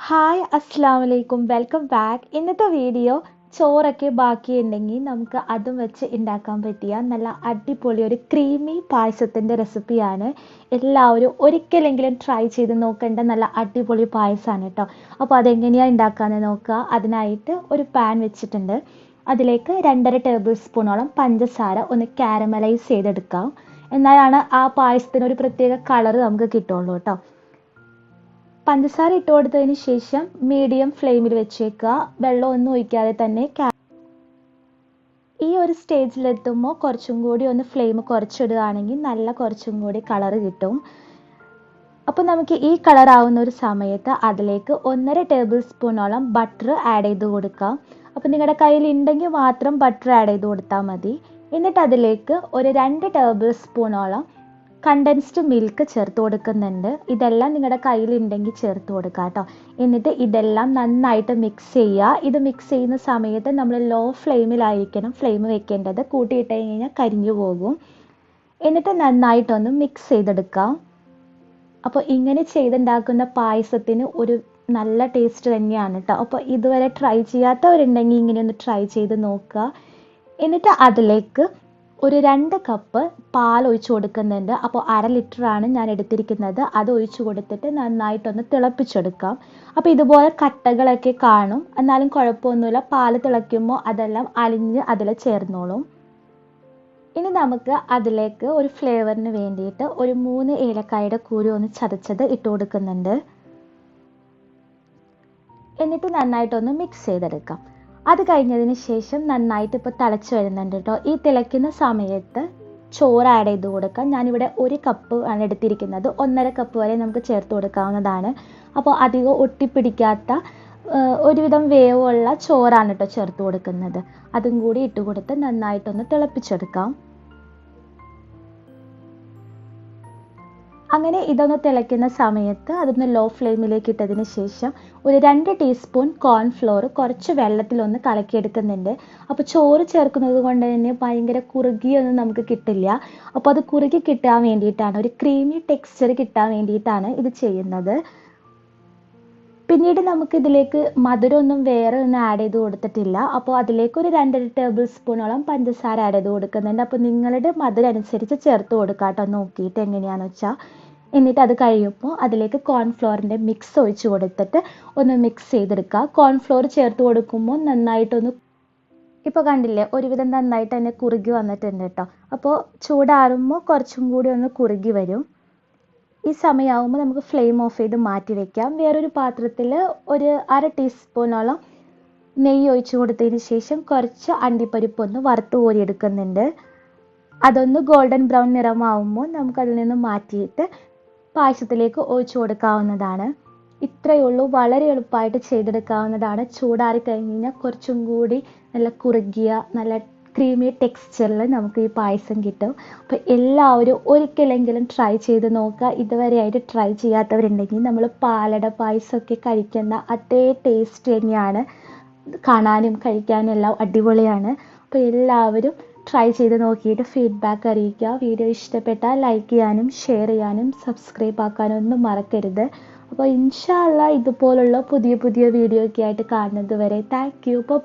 Hi അസ്സാം വലൈക്കും welcome back. ഇന്നത്തെ വീഡിയോ ചോറൊക്കെ ബാക്കിയുണ്ടെങ്കിൽ നമുക്ക് അതും വെച്ച് ഉണ്ടാക്കാൻ പറ്റിയ നല്ല അടിപൊളി ഒരു ക്രീമി പായസത്തിൻ്റെ റെസിപ്പിയാണ്. എല്ലാവരും ഒരിക്കലെങ്കിലും ട്രൈ ചെയ്ത് നോക്കേണ്ട നല്ല അടിപൊളി പായസമാണ് കേട്ടോ. അപ്പോൾ അതെങ്ങനെയാണ് ഉണ്ടാക്കാമെന്ന് നോക്കുക. അതിനായിട്ട് ഒരു പാൻ വെച്ചിട്ടുണ്ട്. അതിലേക്ക് 2.5 ടേബിൾ സ്പൂണോളം പഞ്ചസാര ഒന്ന് കാരമലൈസ് ചെയ്തെടുക്കാം. എന്നാലാണ് ആ പായസത്തിന് ഒരു പ്രത്യേക കളർ നമുക്ക് കിട്ടുള്ളൂ കേട്ടോ. പഞ്ചസാര ഇട്ട് കൊടുത്തതിന് ശേഷം മീഡിയം ഫ്ലെയിമിൽ വെച്ചേക്കുക. വെള്ളമൊന്നും ഒഴിക്കാതെ തന്നെ. ഈ ഒരു സ്റ്റേജിലെത്തുമ്പോൾ കുറച്ചും കൂടി ഒന്ന് ഫ്ലെയിം കുറച്ചിടുകയാണെങ്കിൽ നല്ല കുറച്ചും കൂടി കളർ കിട്ടും. അപ്പോൾ നമുക്ക് ഈ കളർ ആവുന്ന ഒരു സമയത്ത് അതിലേക്ക് 1.5 ടേബിൾ സ്പൂണോളം ബട്ടർ ആഡ് ചെയ്ത് കൊടുക്കാം. അപ്പോൾ നിങ്ങളുടെ കയ്യിൽ ഉണ്ടെങ്കിൽ മാത്രം ബട്ടർ ആഡ് ചെയ്ത് കൊടുത്താൽ മതി. എന്നിട്ട് അതിലേക്ക് ഒരു 2 ടേബിൾ സ്പൂണോളം കണ്ടൻസ്ഡ് മിൽക്ക് ചേർത്ത് കൊടുക്കുന്നുണ്ട്. ഇതെല്ലാം നിങ്ങളുടെ കയ്യിലുണ്ടെങ്കിൽ ചേർത്ത് കൊടുക്കുക കേട്ടോ. എന്നിട്ട് ഇതെല്ലാം നന്നായിട്ട് മിക്സ് ചെയ്യുക. ഇത് മിക്സ് ചെയ്യുന്ന സമയത്ത് നമ്മൾ ലോ ഫ്ലെയിമിലായിരിക്കണം ഫ്ലെയിം വെക്കേണ്ടത്. കൂട്ടിയിട്ട് കഴിഞ്ഞാൽ കരിഞ്ഞു പോകും. എന്നിട്ട് നന്നായിട്ടൊന്ന് മിക്സ് ചെയ്തെടുക്കാം. അപ്പോൾ ഇങ്ങനെ ചെയ്തുണ്ടാക്കുന്ന പായസത്തിന് ഒരു നല്ല ടേസ്റ്റ് തന്നെയാണ് കേട്ടോ. അപ്പോൾ ഇതുവരെ ട്രൈ ചെയ്യാത്തവരുണ്ടെങ്കിൽ ഇങ്ങനെ ഒന്ന് ട്രൈ ചെയ്ത് നോക്കുക. എന്നിട്ട് അതിലേക്ക് ഒരു 2 കപ്പ് പാൽ ഒഴിച്ച് കൊടുക്കുന്നുണ്ട്. അപ്പോൾ 1/2 ലിറ്ററാണ് ഞാൻ എടുത്തിരിക്കുന്നത്. അത് ഒഴിച്ച് കൊടുത്തിട്ട് നന്നായിട്ടൊന്ന് തിളപ്പിച്ചെടുക്കാം. അപ്പോൾ ഇതുപോലെ കട്ടകളൊക്കെ കാണും, എന്നാലും കുഴപ്പമൊന്നുമില്ല. പാൽ തിളയ്ക്കുമ്പോൾ അതെല്ലാം അലിഞ്ഞ് അതിൽ ചേർന്നോളും. ഇനി നമുക്ക് അതിലേക്ക് ഒരു ഫ്ലേവറിന് വേണ്ടിയിട്ട് ഒരു 3 ഏലക്കായുടെ കൂരി ഒന്ന് ചതച്ചത് ഇട്ട് കൊടുക്കുന്നുണ്ട്. എന്നിട്ട് നന്നായിട്ടൊന്ന് മിക്സ് ചെയ്തെടുക്കാം. അത് കഴിഞ്ഞതിന് ശേഷം നന്നായിട്ട് ഇപ്പോൾ തിളച്ച് വരുന്നുണ്ട് കേട്ടോ. ഈ തിളയ്ക്കുന്ന സമയത്ത് ചോറ് ആഡ് ചെയ്ത് കൊടുക്കാം. ഞാനിവിടെ 1 കപ്പ് ആണ് എടുത്തിരിക്കുന്നത്. 1.5 കപ്പ് വരെ നമുക്ക് ചേർത്ത് കൊടുക്കാവുന്നതാണ്. അപ്പോൾ അധികം ഒട്ടിപ്പിടിക്കാത്ത ഒരുവിധം വേവുള്ള ചോറാണ് കേട്ടോ ചേർത്ത് കൊടുക്കുന്നത്. അതും കൂടി ഇട്ട് കൊടുത്ത് നന്നായിട്ടൊന്ന് തിളപ്പിച്ചെടുക്കാം. അങ്ങനെ ഇതൊന്ന് തിളയ്ക്കുന്ന സമയത്ത് അതൊന്ന് ലോ ഫ്ലെയിമിലേക്ക് ഇട്ടതിന് ശേഷം ഒരു 2 ടീസ്പൂൺ കോൺഫ്ലോർ കുറച്ച് വെള്ളത്തിലൊന്ന് കലക്കിയെടുക്കുന്നുണ്ട്. അപ്പോൾ ചോറ് ചേർക്കുന്നത് കൊണ്ട് തന്നെ ഭയങ്കര കുറുകിയൊന്നും നമുക്ക് കിട്ടില്ല. അപ്പോൾ അത് കുറുകി കിട്ടാൻ വേണ്ടിയിട്ടാണ്, ഒരു ക്രീമി ടെക്സ്ചർ കിട്ടാൻ വേണ്ടിയിട്ടാണ് ഇത് ചെയ്യുന്നത്. പിന്നീട് നമുക്ക് ഇതിലേക്ക് മധുരമൊന്നും വേറെ ഒന്നും ആഡ് ചെയ്ത് കൊടുത്തിട്ടില്ല. അപ്പോൾ അതിലേക്ക് ഒരു 2.5 ടേബിൾ സ്പൂണോളം പഞ്ചസാര ആഡ് ചെയ്ത് കൊടുക്കുന്നുണ്ട്. അപ്പോൾ നിങ്ങളുടെ മധുരം അനുസരിച്ച് ചേർത്ത് കൊടുക്കുക കേട്ടോ, നോക്കിയിട്ട് എങ്ങനെയാണെന്ന് വെച്ചാൽ. എന്നിട്ട് അത് കഴിയുമ്പോൾ അതിലേക്ക് കോൺഫ്ലോറിൻ്റെ മിക്സ് ഒഴിച്ച് കൊടുത്തിട്ട് ഒന്ന് മിക്സ് ചെയ്തെടുക്കുക. കോൺഫ്ലോർ ചേർത്ത് കൊടുക്കുമ്പോൾ നന്നായിട്ടൊന്ന്, ഇപ്പോൾ കണ്ടില്ലേ ഒരുവിധം നന്നായിട്ട് തന്നെ കുറുകി വന്നിട്ടുണ്ട് കേട്ടോ. അപ്പോൾ ചൂടാറുമ്പോൾ കുറച്ചും കൂടി ഒന്ന് കുറുകി വരും. ഈ സമയമാകുമ്പോൾ നമുക്ക് ഫ്ലെയിം ഓഫ് ചെയ്ത് മാറ്റി വയ്ക്കാം. വേറൊരു പാത്രത്തിൽ ഒരു 1/2 ടീസ്പൂണോളം നെയ്യ് ഒഴിച്ച് കൊടുത്തതിന് ശേഷം കുറച്ച് അണ്ടിപ്പരിപ്പൊന്ന് വറുത്ത് കോരിയെടുക്കുന്നുണ്ട്. അതൊന്ന് ഗോൾഡൻ ബ്രൗൺ നിറമാവുമ്പോൾ നമുക്കതിൽ നിന്ന് മാറ്റിയിട്ട് പായസത്തിലേക്ക് ഒഴിച്ചു കൊടുക്കാവുന്നതാണ്. ഇത്രയേ ഉള്ളൂ, വളരെ എളുപ്പമായിട്ട് ചെയ്തെടുക്കാവുന്നതാണ്. ചൂടാറി കഴിഞ്ഞ് കഴിഞ്ഞാൽ കുറച്ചും കൂടി നല്ല കുറുകിയ നല്ല ക്രീമി ടെക്സ്ചറിൽ നമുക്ക് ഈ പായസം കിട്ടും. അപ്പോൾ എല്ലാവരും ഒരിക്കലെങ്കിലും ട്രൈ ചെയ്ത് നോക്കുക. ഇതുവരെയായിട്ട് ട്രൈ ചെയ്യാത്തവരുണ്ടെങ്കിൽ നമ്മൾ പാലട പായസമൊക്കെ കഴിക്കുന്ന അതേ ടേസ്റ്റ് തന്നെയാണ്. കാണാനും കഴിക്കാനും എല്ലാം അടിപൊളിയാണ്. അപ്പോൾ എല്ലാവരും ട്രൈ ചെയ്ത് നോക്കിയിട്ട് ഫീഡ്ബാക്ക് അറിയിക്കുക. വീഡിയോ ഇഷ്ടപ്പെട്ടാൽ ലൈക്ക് ചെയ്യാനും ഷെയർ ചെയ്യാനും സബ്സ്ക്രൈബ് ആക്കാനും ഒന്നും മറക്കരുത്. അപ്പോൾ ഇൻഷാ അല്ലാഹ് ഇതുപോലുള്ള പുതിയ പുതിയ വീഡിയോ ഒക്കെ ആയിട്ട് കാണുന്നത് വരെ താങ്ക് യു. ബൈ.